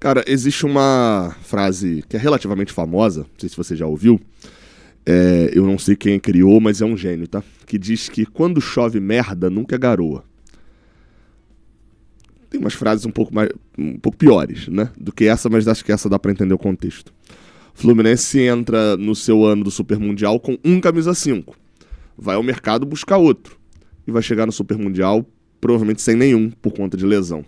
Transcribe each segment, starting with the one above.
Cara, existe uma frase que é relativamente famosa, não sei se você já ouviu, eu não sei quem criou, mas é um gênio, tá? Que diz que quando chove merda, nunca é garoa. Tem umas frases um pouco piores, né? Do que essa, mas acho que essa dá pra entender o contexto. O Fluminense entra no seu ano do Super Mundial com um camisa 5. Vai ao mercado buscar outro. E vai chegar no Super Mundial provavelmente sem nenhum por conta de lesão.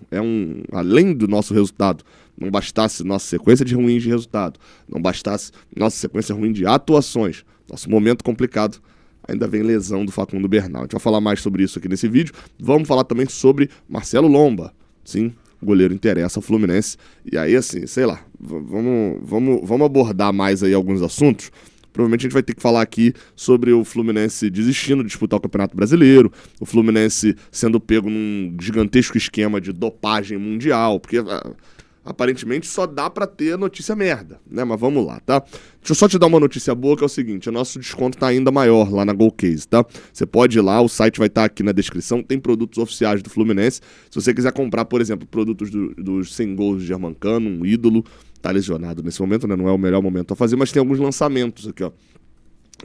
Além do nosso resultado, não bastasse nossa sequência de ruins de resultado, não bastasse nossa sequência ruim de atuações, nosso momento complicado, ainda vem lesão do Facundo Bernal. A gente vai falar mais sobre isso aqui nesse vídeo. Vamos falar também sobre Marcelo Lomba. Sim, o goleiro interessa ao Fluminense. E aí, assim, sei lá, vamos abordar mais aí alguns assuntos. Provavelmente a gente vai ter que falar aqui sobre o Fluminense desistindo de disputar o Campeonato Brasileiro, o Fluminense sendo pego num gigantesco esquema de dopagem mundial, porque aparentemente só dá pra ter notícia merda, né? Mas vamos lá, tá? Deixa eu só te dar uma notícia boa, que é o seguinte: o nosso desconto tá ainda maior lá na Golcase, tá? Você pode ir lá, o site vai estar aqui na descrição, tem produtos oficiais do Fluminense. Se você quiser comprar, por exemplo, produtos dos 100 gols de Germancano, um ídolo, tá lesionado nesse momento, né? Não é o melhor momento a fazer, mas tem alguns lançamentos aqui, ó.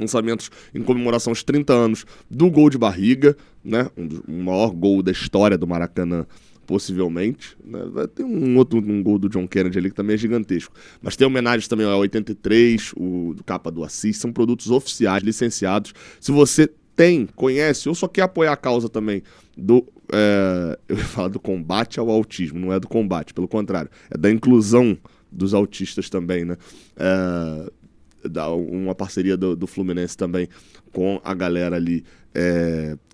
Lançamentos em comemoração aos 30 anos do gol de barriga, né? O maior gol da história do Maracanã, possivelmente, né? Vai ter um gol do John Kennedy ali que também é gigantesco. Mas tem homenagens também ao 83, o do Capa do Assis, são produtos oficiais, licenciados. Se você conhece ou só quer apoiar a causa também eu ia falar do combate ao autismo, não é do combate, pelo contrário, é da inclusão dos autistas também, né? Uma parceria do Fluminense também com a galera ali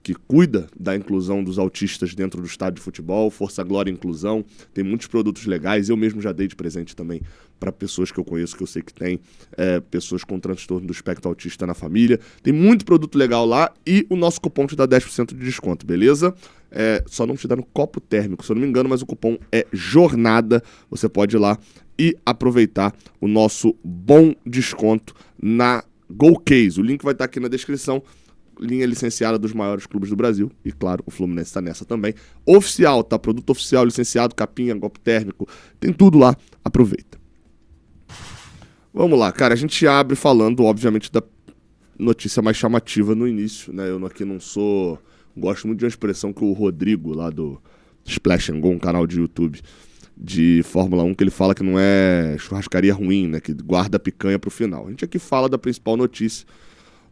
que cuida da inclusão dos autistas dentro do estádio de futebol, Força Glória Inclusão, tem muitos produtos legais, eu mesmo já dei de presente também para pessoas que eu conheço, que eu sei que tem, pessoas com transtorno do espectro autista na família, tem muito produto legal lá e o nosso cupom te dá 10% de desconto, beleza? Só não te dá no copo térmico, se eu não me engano, mas o cupom é JORNADA, você pode ir lá e aproveitar o nosso bom desconto na Golcase. O link vai estar aqui na descrição. Linha licenciada dos maiores clubes do Brasil. E claro, o Fluminense está nessa também. Oficial, tá? Produto oficial, licenciado, capinha, golpe térmico. Tem tudo lá. Aproveita. Vamos lá, cara. A gente abre falando, obviamente, da notícia mais chamativa no início, né? Eu aqui não sou... Gosto muito de uma expressão que o Rodrigo, lá do Splash and Go, um canal de YouTube de Fórmula 1, que ele fala que não é churrascaria ruim, né? Que guarda a picanha pro final. A gente aqui fala da principal notícia.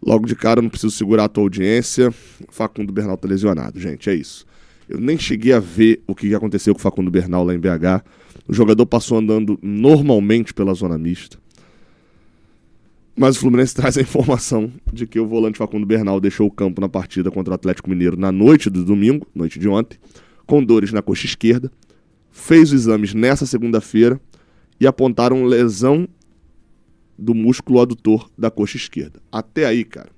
Logo de cara, eu não preciso segurar a tua audiência. Facundo Bernal tá lesionado, gente, é isso. Eu nem cheguei a ver o que aconteceu com o Facundo Bernal lá em BH. O jogador passou andando normalmente pela zona mista. Mas o Fluminense traz a informação de que o volante Facundo Bernal deixou o campo na partida contra o Atlético Mineiro na noite do domingo, noite de ontem, com dores na coxa esquerda. Fez os exames nessa segunda-feira e apontaram lesão do músculo adutor da coxa esquerda. Até aí, cara,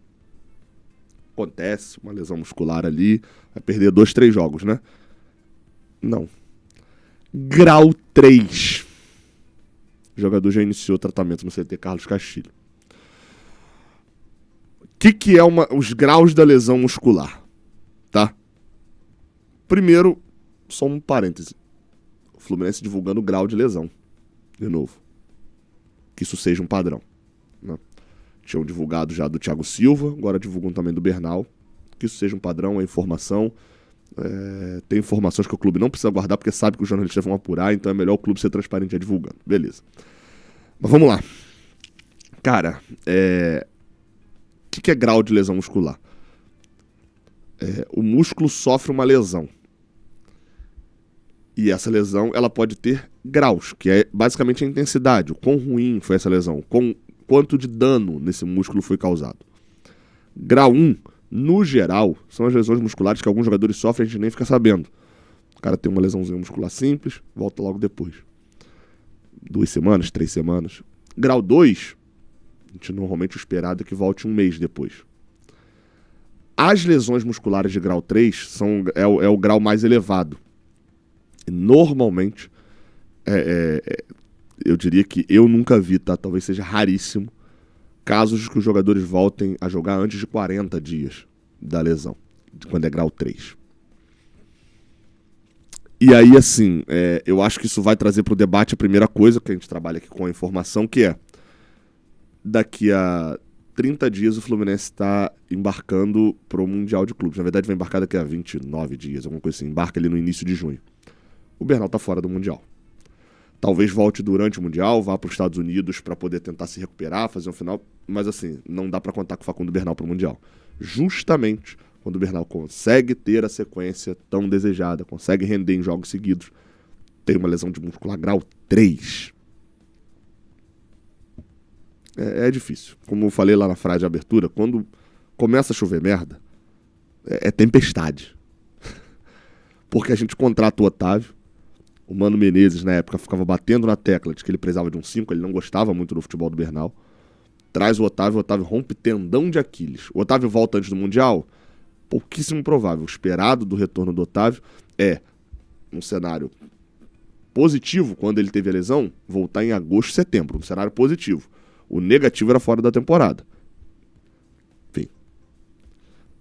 acontece uma lesão muscular ali, vai perder 2, 3 jogos, né? Não. Grau 3. O jogador já iniciou o tratamento no CT Carlos Castilho. O que é os graus da lesão muscular? Tá? Primeiro, só um parêntese. O Fluminense divulgando o grau de lesão. De novo. Que isso seja um padrão. Né? Tinham divulgado já do Thiago Silva, agora divulgam também do Bernal. Que isso seja um padrão, é informação. Tem informações que o clube não precisa guardar, porque sabe que os jornalistas vão apurar, então é melhor o clube ser transparente já divulgando. Beleza. Mas vamos lá. Cara, o que é grau de lesão muscular? O músculo sofre uma lesão. E essa lesão, ela pode ter graus, que é basicamente a intensidade, o quão ruim foi essa lesão, quanto de dano nesse músculo foi causado. Grau 1, no geral, são as lesões musculares que alguns jogadores sofrem e a gente nem fica sabendo. O cara tem uma lesãozinha muscular simples, volta logo depois. 2 semanas, 3 semanas. Grau 2, a gente normalmente o esperado é que volte 1 mês depois. As lesões musculares de grau 3 é o grau mais elevado. Normalmente, eu diria que eu nunca vi, tá? Talvez seja raríssimo, casos de que os jogadores voltem a jogar antes de 40 dias da lesão, quando é grau 3. E aí, assim, eu acho que isso vai trazer para o debate a primeira coisa, que a gente trabalha aqui com a informação, que é daqui a 30 dias o Fluminense está embarcando para o Mundial de Clubes. Na verdade, vai embarcar daqui a 29 dias, alguma coisa assim. Embarca ali no início de junho. O Bernal está fora do Mundial. Talvez volte durante o Mundial, vá para os Estados Unidos para poder tentar se recuperar, fazer um final. Mas, assim, não dá para contar com o Facundo Bernal para o Mundial. Justamente quando o Bernal consegue ter a sequência tão desejada, consegue render em jogos seguidos, tem uma lesão de muscular grau 3. É difícil. Como eu falei lá na frase de abertura, quando começa a chover merda, é tempestade. Porque a gente contrata o Otávio, o Mano Menezes, na época, ficava batendo na tecla de que ele precisava de um 5, ele não gostava muito do futebol do Bernal. Traz o Otávio rompe tendão de Aquiles. O Otávio volta antes do Mundial? Pouquíssimo provável. O esperado do retorno do Otávio é, um cenário positivo, quando ele teve a lesão, voltar em agosto, setembro. Um cenário positivo. O negativo era fora da temporada. Enfim.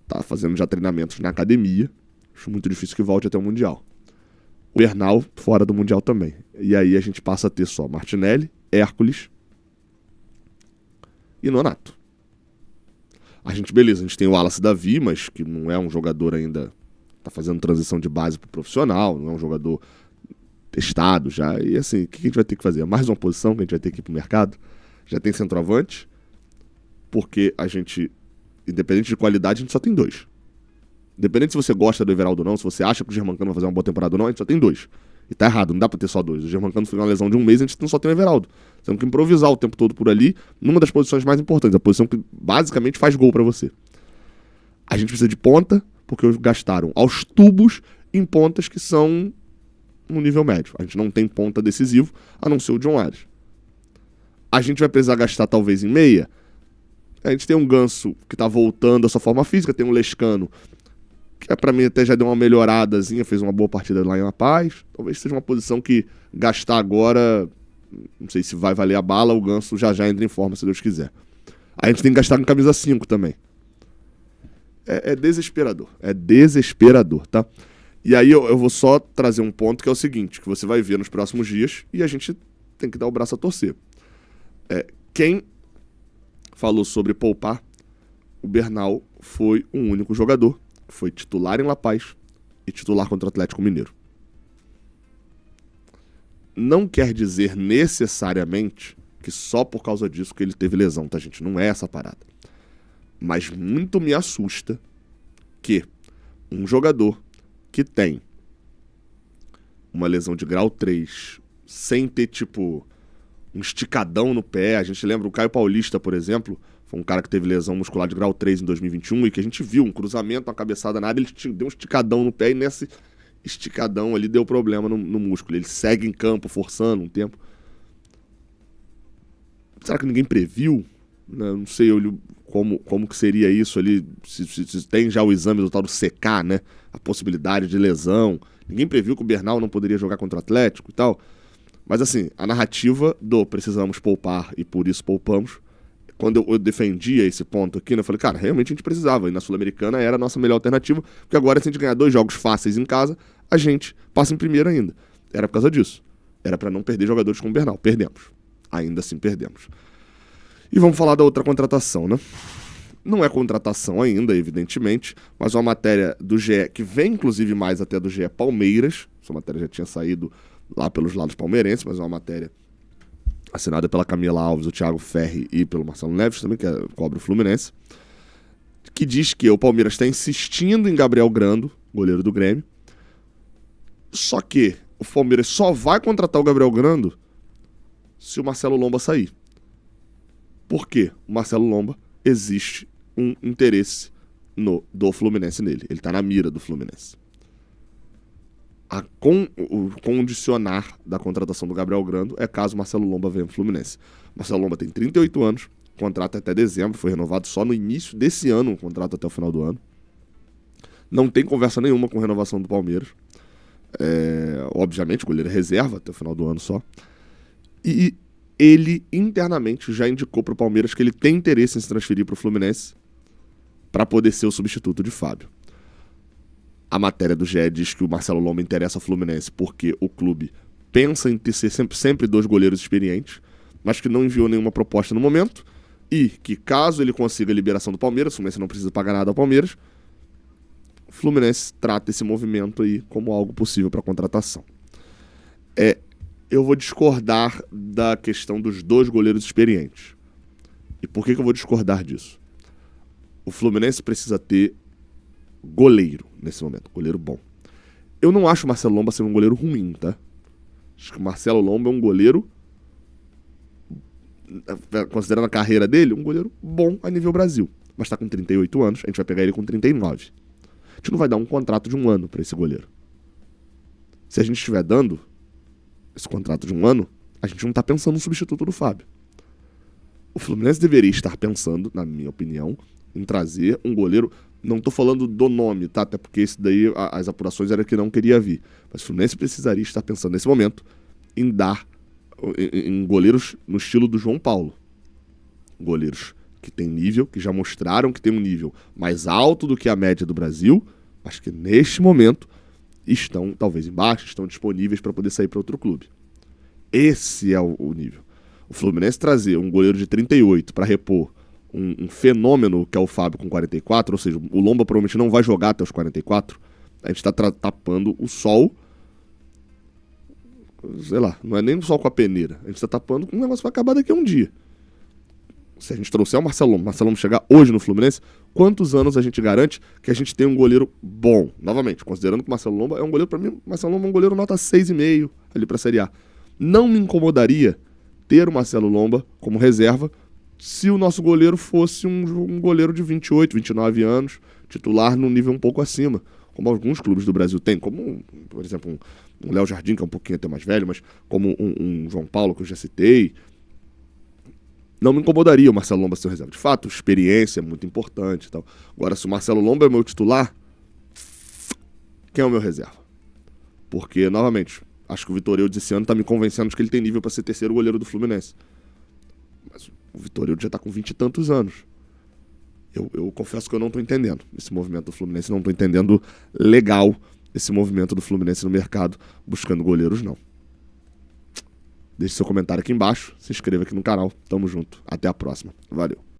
Tá fazendo já treinamentos na academia. Acho muito difícil que volte até o Mundial. O Bernal fora do Mundial também. E aí a gente passa a ter só Martinelli, Hércules e Nonato. A gente tem o Wallace Davi, mas que não é um jogador ainda, tá fazendo transição de base pro profissional, não é um jogador testado já. E assim, o que a gente vai ter que fazer? Mais uma posição que a gente vai ter que ir pro mercado. Já tem centroavante, porque a gente, independente de qualidade, a gente só tem 2. Independente se você gosta do Everaldo ou não, se você acha que o Germancano vai fazer uma boa temporada ou não, a gente só tem 2. E tá errado, não dá pra ter só 2. O Germancano foi uma lesão de um mês, a gente só tem o Everaldo. Temos que improvisar o tempo todo por ali, numa das posições mais importantes, a posição que basicamente faz gol pra você. A gente precisa de ponta, porque gastaram aos tubos em pontas que são no nível médio. A gente não tem ponta decisivo, a não ser o John Ares. A gente vai precisar gastar talvez em meia. A gente tem um Ganso que tá voltando à sua forma física, tem um Lescano que pra mim até já deu uma melhoradazinha, fez uma boa partida lá em La Paz. Talvez seja uma posição que gastar agora, não sei se vai valer a bala, o Ganso já entra em forma, se Deus quiser. A gente tem que gastar com camisa 5 também. É desesperador, tá? E aí eu vou só trazer um ponto que é o seguinte, que você vai ver nos próximos dias e a gente tem que dar o braço a torcer. Quem falou sobre poupar, o Bernal foi um único jogador. Foi titular em La Paz e titular contra o Atlético Mineiro. Não quer dizer necessariamente que só por causa disso que ele teve lesão, tá, gente? Não é essa parada. Mas muito me assusta que um jogador que tem uma lesão de grau 3, sem ter, tipo, um esticadão no pé. A gente lembra o Caio Paulista, por exemplo, foi um cara que teve lesão muscular de grau 3 em 2021 e que a gente viu um cruzamento, uma cabeçada na área, ele deu um esticadão no pé e nesse esticadão ali deu problema no músculo. Ele segue em campo, forçando um tempo. Será que ninguém previu? Não sei como que seria isso ali, se tem já o exame do tal do CK, né? A possibilidade de lesão. Ninguém previu que o Bernal não poderia jogar contra o Atlético e tal. Mas assim, a narrativa do precisamos poupar e por isso poupamos, quando eu defendia esse ponto aqui, né, eu falei, cara, realmente a gente precisava. E na Sul-Americana era a nossa melhor alternativa, porque agora se a gente ganhar 2 jogos fáceis em casa, a gente passa em primeiro ainda. Era por causa disso. Era para não perder jogadores como o Bernal. Perdemos. Ainda assim perdemos. E vamos falar da outra contratação, né? Não é contratação ainda, evidentemente, mas uma matéria do GE, que vem inclusive mais até do GE Palmeiras. Essa matéria já tinha saído lá pelos lados palmeirenses, mas é uma matéria assinada pela Camila Alves, o Thiago Ferri e pelo Marcelo Neves também, que cobre o Fluminense, que diz que o Palmeiras está insistindo em Gabriel Grando, goleiro do Grêmio, só que o Palmeiras só vai contratar o Gabriel Grando se o Marcelo Lomba sair. Por quê? O Marcelo Lomba, existe um interesse do Fluminense nele. Ele está na mira do Fluminense. O condicionar da contratação do Gabriel Grando é caso o Marcelo Lomba venha pro Fluminense. Marcelo Lomba tem 38 anos, contrato até dezembro, foi renovado só no início desse ano, um contrato até o final do ano. Não tem conversa nenhuma com renovação do Palmeiras. Obviamente, o goleiro é reserva até o final do ano só. E ele internamente já indicou pro Palmeiras que ele tem interesse em se transferir pro Fluminense para poder ser o substituto de Fábio. A matéria do GE diz que o Marcelo Lomba interessa ao Fluminense porque o clube pensa em ter sempre 2 goleiros experientes, mas que não enviou nenhuma proposta no momento, e que caso ele consiga a liberação do Palmeiras, o Fluminense não precisa pagar nada ao Palmeiras, o Fluminense trata esse movimento aí como algo possível para contratação. Eu vou discordar da questão dos 2 goleiros experientes. E por que eu vou discordar disso? O Fluminense precisa ter goleiro nesse momento, goleiro bom. Eu não acho o Marcelo Lomba ser um goleiro ruim, tá? Acho que o Marcelo Lomba é um goleiro, considerando a carreira dele, um goleiro bom a nível Brasil. Mas tá com 38 anos, a gente vai pegar ele com 39. A gente não vai dar um contrato de 1 ano para esse goleiro. Se a gente estiver dando esse contrato de 1 ano, a gente não tá pensando no substituto do Fábio. O Fluminense deveria estar pensando, na minha opinião, em trazer um goleiro. Não tô falando do nome, tá? Até porque esse daí, as apurações eram que não queria vir. Mas o Fluminense precisaria estar pensando nesse momento em dar em goleiros no estilo do João Paulo. Goleiros que tem nível, que já mostraram que tem um nível mais alto do que a média do Brasil, mas que neste momento estão talvez embaixo, estão disponíveis para poder sair para outro clube. Esse é o nível. O Fluminense trazer um goleiro de 38 para repor um fenômeno que é o Fábio com 44, ou seja, o Lomba provavelmente não vai jogar até os 44, a gente está tapando o sol, sei lá, não é nem o sol com a peneira, a gente está tapando com um negócio que vai acabar daqui a um dia. Se a gente trouxer o Marcelo Lomba chegar hoje no Fluminense, quantos anos a gente garante que a gente tem um goleiro bom? Novamente, considerando que o Marcelo Lomba é um goleiro, para mim, o Marcelo Lomba é um goleiro nota 6,5 ali para a Série A. Não me incomodaria ter o Marcelo Lomba como reserva se o nosso goleiro fosse um goleiro de 28, 29 anos, titular num nível um pouco acima, como alguns clubes do Brasil têm, como, por exemplo, um Léo Jardim, que é um pouquinho até mais velho, mas como um João Paulo, que eu já citei. Não me incomodaria o Marcelo Lomba ser reserva. De fato, experiência é muito importante e tal. Agora, se o Marcelo Lomba é meu titular, quem é o meu reserva? Porque, novamente, acho que o Vitor Eudes esse ano está me convencendo de que ele tem nível para ser 3º goleiro do Fluminense. Mas o Vitor Eudes já está com 20 e tantos anos. Eu confesso que eu não estou entendendo esse movimento do Fluminense. Não estou entendendo legal esse movimento do Fluminense no mercado buscando goleiros, não. Deixe seu comentário aqui embaixo, se inscreva aqui no canal. Tamo junto. Até a próxima. Valeu.